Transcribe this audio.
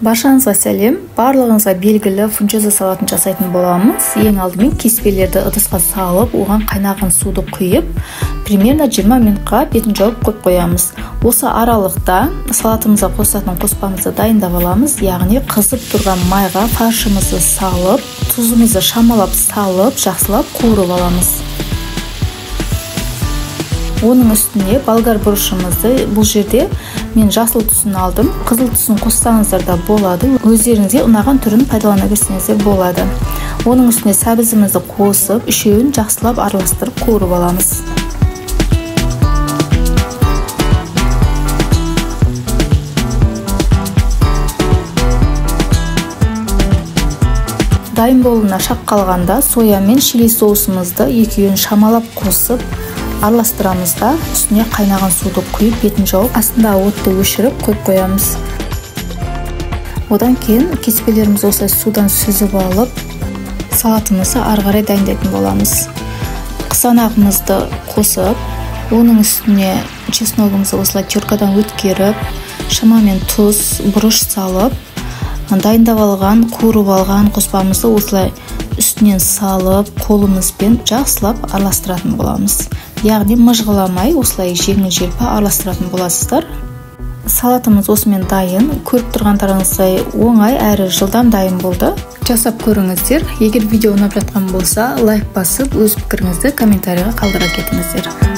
Баршаңызға сәлем. Барлығыңызға белгілі фунчоза салатын жасайтын боламыз. Ең алдымен кеспелерді ыдысқа салып, оған қайнаған суды құйып, примерно 20 минутқа бетін жауып қойып қоямыз. Осы аралықта салатымызға қосатын қоспамызды дайындап аламыз. Яғни қызып тұрған майға фаршымызды салып, тұзымызды шамалап салып, жақсылап қуырып аламыз. Оның үстіне болгар бұрышымызды, бұл жерде мен жасыл түсін алдым. Қызыл түсін қоссаңыздар да болады. Өздеріңізге ұнаған түрін пайдалана берсеңіздер болады. Оның үстіне сәбізімізді қосып, үшеуін жақсылап араластырып қуырып аламыз. Дайын болуына шақ қалғанда соя мен чили соусымызды екеуін шамалап қосып араластырамыз да, үстіне қайнаған суды құйып, бетін жауып, астында отты өшіріп қойып қоямыз. Одан кейін кеспелеріміз осылай судан сүзіп алып, салатымызды ары қарай дайындайтын боламыз. Қызанағымызды қосып, оның үстіне чесногымызды осылай теркадан өткеріп, шамамен тұз, бұрыш салып, дайындап алған, қуырып алған қоспамызды осылай үстінен салып, қолымызбен жақсылап араластыратын боламыз. Яғни мыжғыламай, осылай жеңіл-желпі араластыратын боласыздар. Салатымыз осымен дайын. Көріп тұрғандарыңыздай оңай әрі жылдам дайын болды. Жасап көріңіздер. Егер видео ұнап жатқан болса, лайк басып, өз пікіріңізді комментарийға қалдыра кетіңіздер.